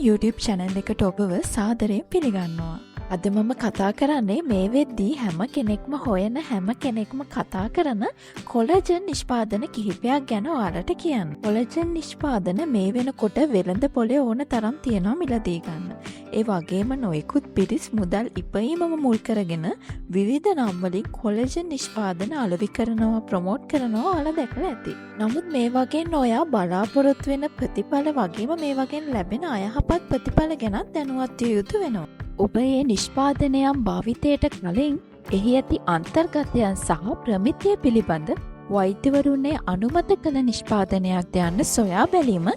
YouTube channel එකට ඔබව සාදරයෙන් පිළිගන්නවා. අද මම කතා කරන්නේ මේ වෙද්දී හැම කෙනෙක්ම හොයන හැම කෙනෙක්ම කතා කරන කොලජන් නිෂ්පාදන කිහිපයක් ගැන ඔයාලට කියන්න. කොලජන් නිෂ්පාදන මේ වෙනකොට වෙළඳ පොලේ ඕන තරම් තියෙනවා මිලදී ගන්න. ඒ වගේම නොයෙකුත් පිරිස් මුදල් ඉපයීමම මුල් කරගෙන විවිධ නම් වලින් කොලජන් නිෂ්පාදන අලෙවි කරනවා ප්‍රොමෝට් කරනවා ඔයාලා දැකලා ඇති. නමුත් මේ වගේ ඔයා බලාපොරොත්තු වෙන ප්‍රතිඵල වගේම මේ වගේ ලැබෙන අයහපත් ප්‍රතිඵල ගැන දැනුවත් විය යුතු වෙනවා. ඔබ මේ නිෂ්පාදනයන් භාවිතයට කලින් එහි ඇති අන්තර්ගතයන් සහ ප්‍රමිතිය පිළිබඳ වෛද්‍යවරුන්ගේ අනුමත කළ නිෂ්පාදනයක් යන්න සොයා බැලීම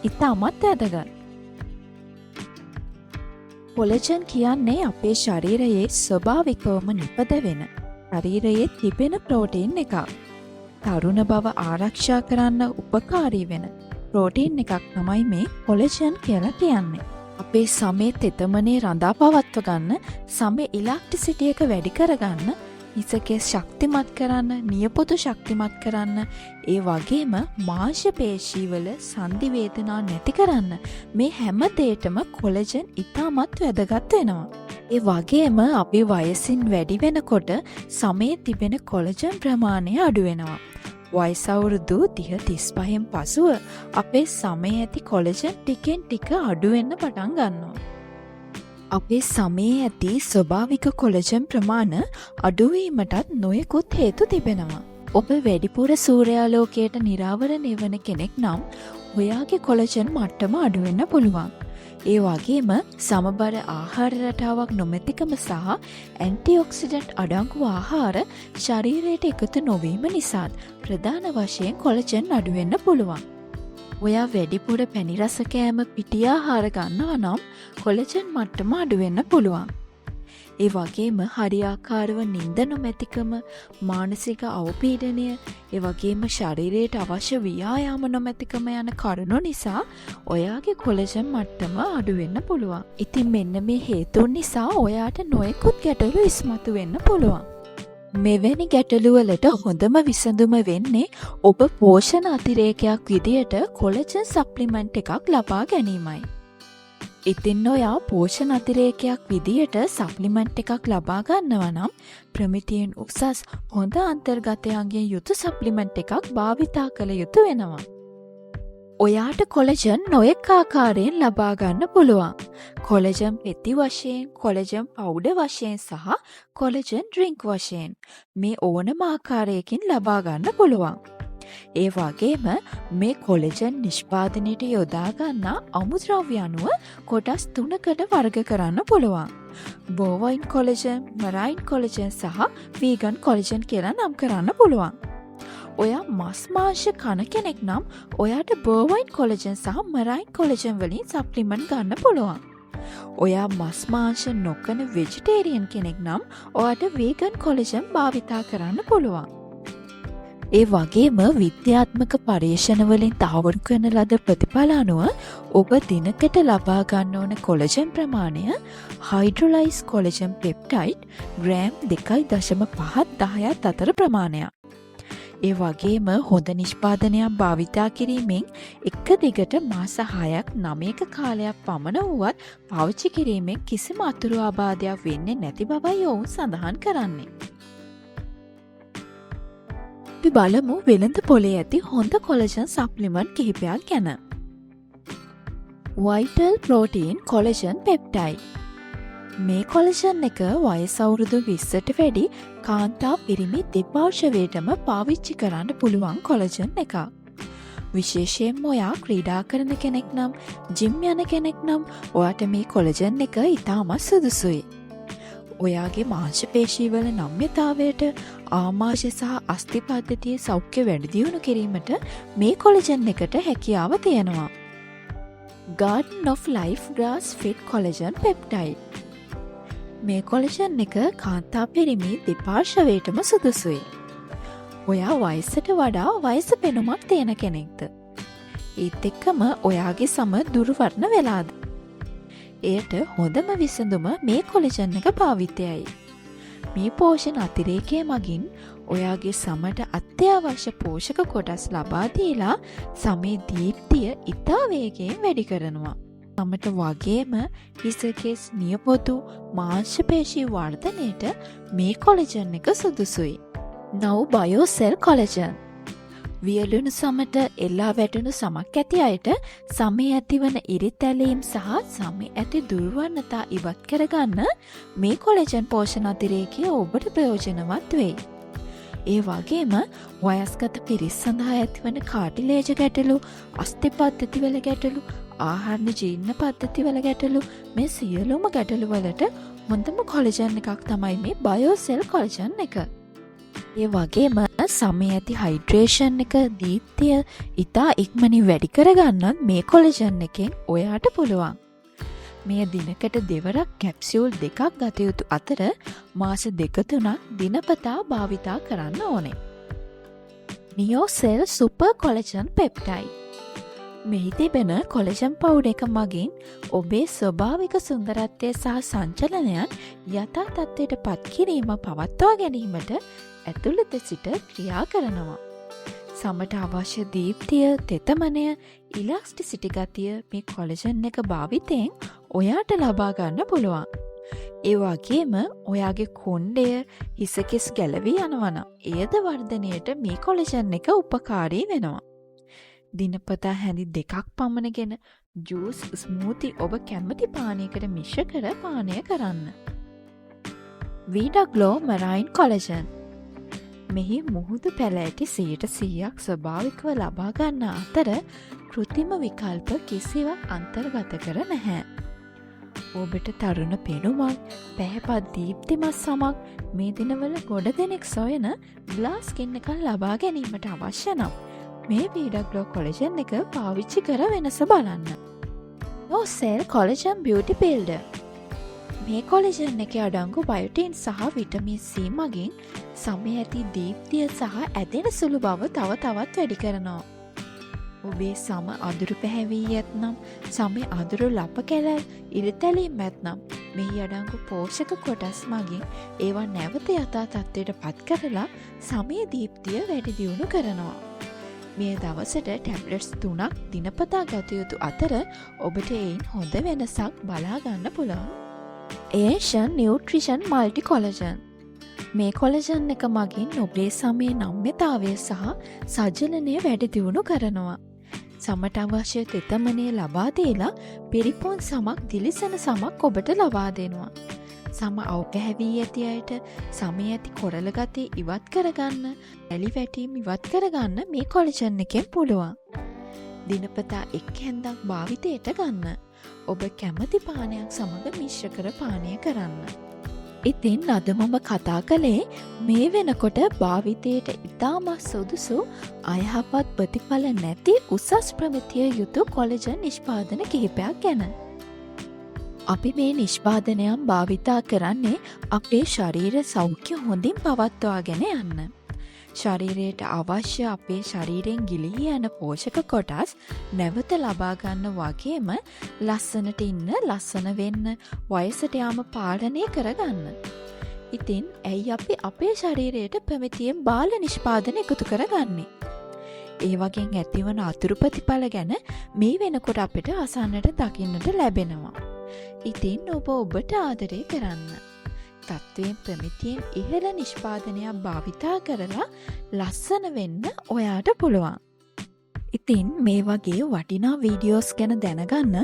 ඉතාමත් වැදගත්. කොලජන් කියන්නේ අපේ ශරීරයේ ස්වභාවිකවම නිපද වෙන ශරීරයේ තිබෙන ප්‍රෝටීන් එකක්. තරුණ බව ආරක්ෂා කරන්න උපකාරී වෙන ප්‍රෝටීන් එකක් තමයි මේ කොලජන් කියලා කියන්නේ. අපේ සමේ තෙතමනේ රඳා පවත්ව ගන්න, සමේ ඉලෙක්ට්‍රිසිටි එක වැඩි කරගන්න, හිසකේ ශක්තිමත් කරන්න, නියපොතු ශක්තිමත් කරන්න, ඒ වගේම මාංශ පේශීවල සංදි වේදනා නැති කරන්න මේ හැම දෙයකම කොලජන් ඉතාමත් වැදගත් වෙනවා. ඒ වගේම අපි වයසින් වැඩි වෙනකොට සමේ තිබෙන කොලජන් ප්‍රමාණය අඩු වෙනවා. වයස අවුරුදු 30-35න් පසුව අපේ සමේ ඇති කොලජන් ටිකෙන් ටික අඩු වෙන්න පටන් ගන්නවා. අපේ සමේ ඇති ස්වභාවික කොලජන් ප්‍රමාණ අඩු වීමටත් නොයෙකුත් හේතු තිබෙනවා. ඔබ වැඩිපුර සූර්යාලෝකයට නිරාවරණය වන කෙනෙක් නම් ඔයාගේ කොලජන් මට්ටම අඩු වෙන්න පුළුවන්. ඒ වගේම සමබර ආහාර රටාවක් නොමැතිකම සහ ඇන්ටිඔක්සිඩන්ට් අඩංගු ආහාර ශරීරයට එකතු නොවීම නිසා ප්‍රධාන වශයෙන් කොලජන් අඩු වෙන්න පුළුවන්. ඔයා වැඩිපුර පැණි රස කෑම පිටි ආහාර ගන්නවා නම් කොලජන් මට්ටම අඩු වෙන්න පුළුවන්. ඒ වගේම හරියාකාරව නිින්ද නොමැතිකම, මානසික අවපීඩනය, ඒ වගේම ශරීරයට අවශ්‍ය ව්‍යායාම නොමැතිකම යන කරුණු නිසා ඔයාගේ කොලජන් මට්ටම අඩු වෙන්න පුළුවන්. ඉතින් මෙන්න මේ හේතුන් නිසා ඔයාට නොයෙකුත් ගැටලු ඉස්මතු වෙන්න පුළුවන්. මෙවැනි ගැටලු වලට හොඳම විසඳුම වෙන්නේ ඔබ පෝෂණ අතිරේකයක් විදියට කොලජන් සප්ලිමන්ට් එකක් ලබා ගැනීමයි. ඉතින් ඔයා පෝෂණ අතිරේකයක් විදියට සප්ලිමන්ට් එකක් ලබා ගන්නවා නම් ප්‍රමිතියෙන් උසස් හොඳ අන්තර්ගතයන්ගෙන් යුතු සප්ලිමන්ට් එකක් භාවිතා කළ යුතු වෙනවා. ඔයාට කොලජන් නොයෙක් ආකාරයෙන් ලබා ගන්න පුළුවන්. කොලජන් පෙති වශයෙන්, කොලජන් පවුඩර් වශයෙන් සහ කොලජන් ඩ්‍රින්ක් වශයෙන් මේ ඕනම ආකාරයකින් ලබා ගන්න පුළුවන්. ඒ වගේම මේ කොලජන් නිෂ්පාදනයට යොදා ගන්නා අමුද්‍රව්‍ය අනුව කොටස් 3කට වර්ග කරන්න පුළුවන්. බෝවයින් කොලජන්, මරයින් කොලජන් සහ වීගන් කොලජන් කියලා නම් කරන්න පුළුවන්. ඔයා මස් මාංශ කන කෙනෙක් නම් ඔයාට බෝවයින් කොලජන් සහ මරයින් කොලජන් වලින් සප්ලිමන්ට් ගන්න පුළුවන්. ඔයා මස් මාංශ නොකන වෙජිටේරියන් කෙනෙක් නම් ඔයාට වීගන් කොලජන් භාවිතා කරන්න පුළුවන්. ඒ වගේම විද්‍යාත්මක පර්යේෂණවලින් තහවුරු කරන ලද ප්‍රතිඵල අනුව ඔබ දිනකට ලබා ගන්න ඕන කොලජන් ප්‍රමාණය හයිඩ්‍රොලයිස් කොලජන් පෙප්ටයිඩ් ග්‍රෑම් 2.5-10 අතර ප්‍රමාණයක්. ඒ වගේම හොඳ නිෂ්පාදනයක් භාවිතා කිරීමෙන් එක දිගට මාස 6ක් 9ක කාලයක් පමණ වුවත් පාවිච්චි කිරීමෙන් කිසිම අතුරු ආබාධයක් වෙන්නේ නැති බවයි ඔවුන් සඳහන් කරන්නේ. අපි බලමු වෙළඳ පොලේ ඇති හොඳ කොලජන් සප්ලිමන්ට් කිහිපයක් ගැන. Vital protein collagen පෙප්ටයිඩ්. මේ කොලජන් එක වයස අවුරුදු 20ට වැඩි කාන්තා පිරිමි දෙපාර්ශ්වයටම පාවිච්චි කරන්න පුළුවන් කොලජන් එකක්. විශේෂයෙන්ම ඔයා ක්‍රීඩා කරන කෙනෙක් නම්, ජිම් යන කෙනෙක් නම් ඔයාට මේ කොලජන් එක ඉතාමත් සුදුසුයි. ඔයාගේ මාංශ පේශීවල නම්‍යතාවයට, ආමාශය සහ අස්ථි පද්ධතියේ සෞඛ්‍ය වැඩි දියුණු කිරීමට මේ කොලජන් එකට හැකියාව තියෙනවා. Garden of Life Grass Fed Collagen Peptide. මේ කොලජන් එක කාන්තා පිරිමි දෙපාර්ශ්වයටම සුදුසුයි. ඔයා වයසට වඩා වයස පෙනුමක් තියෙන කෙනෙක්ද? ඒත් එක්කම ඔයාගේ සම දුර්වර්ණ වෙලාද? එයට හොඳම විසඳුම මේ කොලජන් එක භාවිතයයි. මේ පෝෂණ අතිරේකය මගින් ඔයාගේ සමට අත්‍යවශ්‍ය පෝෂක කොටස් ලබා දීලා සමේ දීප්තිය ඉතා වේගයෙන් වැඩි කරනවා. සමට වගේම හිසකෙස් නියපොතු මාංශපේශී වර්ධනයට මේ කොලජන් එක සුදුසුයි. නව බයෝසෙල් කොලජන්. වියලුණු සමට එල්ලා වැටුණු සමක් ඇති අයට සමේ ඇතිවන ඉරිතැලීම් සහ සමේ ඇති දුර්වන්නතා ඉවත් කරගන්න මේ කොලජන් පෝෂණ අතිරේකය ඔබට ප්‍රයෝජනවත් වෙයි. ඒ වගේම වයස්ගත පිරිස් සඳහා ඇතිවන කාටිලේජ ගැටලු, අස්ථි පද්ධතිවල ගැටලු, ආහාර ජීර්ණ පද්ධතිවල ගැටලු මේ සියලුම ගැටලු වලට හොඳම කොලජන් එකක් තමයි මේ බයෝසෙල් කොලජන් එක. ඒ වගේම සමේ ඇති හයිඩ්‍රේෂන් එක දීප්තිය ඉතා ඉක්මනින් වැඩි කරගන්නත් මේ කොලජන් එකෙන් ඔයාට පුළුවන්. මේ දිනකට දෙවරක් කැප්සියුල් 2ක් ගත යුතු අතර මාස 2-3ක් දිනපතා භාවිතා කරන්න ඕනේ. නියෝසෙල් සුපර් කොලජන් පෙප්ටයිඩ්. මෙහි තිබෙන කොලජන් පවුඩර් එක මගින් ඔබේ ස්වභාවික සුන්දරත්වය සහ සංචලනයන් යථා තත්ත්වයට පත් කිරීම පවත්වා ගැනීමට ඇතුළත සිට ක්‍රියා කරනවා. සමට අවශ්‍ය දීප්තිය, තෙතමනය, ඉලාස්ටිසිටි ගතිය මේ කොලජන් එක භාවිතයෙන් ඔයාට ලබා ගන්න පුළුවන්. ඒ වගේම ඔයාගේ කොණ්ඩය හිසකෙස් ගැලවී යනවනම් එයද වර්ධනයට මේ කොලජන් එක උපකාරී වෙනවා. දිනපතා හැඳි 2ක් පමණගෙන ජූස් ස්මූති ඔබ කැමති පානයකට මිශ්‍ර කර පානය කරන්න. වීඩග්ලෝ මරයින් කොලජන්. මෙහි මුහුදු පැලෑටි 100% ස්වභාවිකව ලබා ගන්න අතර කෘත්‍රිම විකල්ප කිසිවක් අන්තර්ගත කර නැහැ. ඔබට තරුණ පෙනුමක්, පැහැපත් දීප්තිමත් සමක් මේ දිනවල ගොඩ දෙනෙක් සොයන ග්ලාස් ස්කින් එකක් ලබා ගැනීමට අවශ්‍ය නම් මේ වීඩග්ලෝ කොලජන් එක පාවිච්චි කර වෙනස බලන්න. නියෝසෙල් කොලජන් බියුටි බිල්ඩර්. මේ කොලජන් එක අඩංගු බයොටින් සහ විටමින් C මගින් සමේ ඇති දීප්තිය සහ ඇදෙන සුළු බව තව තවත් වැඩි කරනවා. ඔබේ සම අදුරු පැහැවී ඇත්නම්, සමේ අදුරු ලප කැලැල් ඉරිතැලීම් ඇත්නම් මෙහි අඩංගු පෝෂක කොටස් මගින් ඒවා නැවත යථා තත්ත්වයට පත් කරලා සමේ දීප්තිය වැඩි දියුණු කරනවා. මේ දවසට ටැබ්ලට්ස් 3ක් දිනපතා ගත යුතු අතර ඔබට එයින් හොඳ වෙනසක් බලා ගන්න පුළුවන්. ඒෂන් නියුට්‍රිෂන් මල්ටි කොලජන්. මේ කොලජන් එක මගින් ඔබේ සමේ නම්‍යතාවය සහ සජලනය වැඩි දියුණු කරනවා. සමට අවශ්‍ය තෙතමනය ලබා දීලා පිරිපුන් සමක් දිලිසෙන සමක් ඔබට ලබා දෙනවා. සම අවපැහැවී ඇති අයට සමේ ඇති කොරල ගතිය ඉවත් කරගන්න, ඇලි වැටීම් ඉවත් කරගන්න මේ කොලජන් එකෙන් පුළුවන්. දිනපතා 1 හැන්දක් භාවිතයට ගන්න. ඔබ කැමති පානයක් සමග මිශ්‍ර කර පානය කරන්න. ඉතින් අද මම කතා කළේ මේ වෙනකොට භාවිතයට ඉතාමත් සුදුසු අයහපත් ප්‍රතිඵල නැති උසස් ප්‍රමිතිය යුතු කොලජන් නිෂ්පාදන කිහිපයක් ගැන. අපි මේ නිෂ්පාදනයන් භාවිතා කරන්නේ අපේ ශරීර සෞඛ්‍ය හොඳින් පවත්වාගෙන යන්න. ශරීරයට අවශ්‍ය අපේ ශරීරයෙන් ගිලිහී යන පෝෂක කොටස් නැවත ලබා ගන්න වගේම ලස්සනට ඉන්න, ලස්සන වෙන්න, වයසට යාම පාලනය කරගන්න. ඉතින් ඇයි අපි අපේ ශරීරයට ප්‍රමිතියෙන් බාල නිෂ්පාදන එකතු කරගන්නේ? ඒ වගේ ඇතිවන අතුරු ප්‍රතිඵල ගැන මේ වෙනකොට අපිට අසන්නට දකින්නට ලැබෙනවා. ඉතින් ඔබට ආදරය කරන්න. තත්ත්වයෙන් ප්‍රමිතියෙන් ඉහළ නිෂ්පාදනයක් භාවිතා කරලා ලස්සන වෙන්න ඔයාට පුළුවන්. ඉතින් මේ වගේ වටිනා වීඩියෝස් ගැන දැනගන්න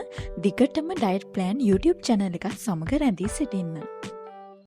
දිගටම ඩයට් ප්ලෑන් YouTube channel එකත් සමග රැඳී සිටින්න.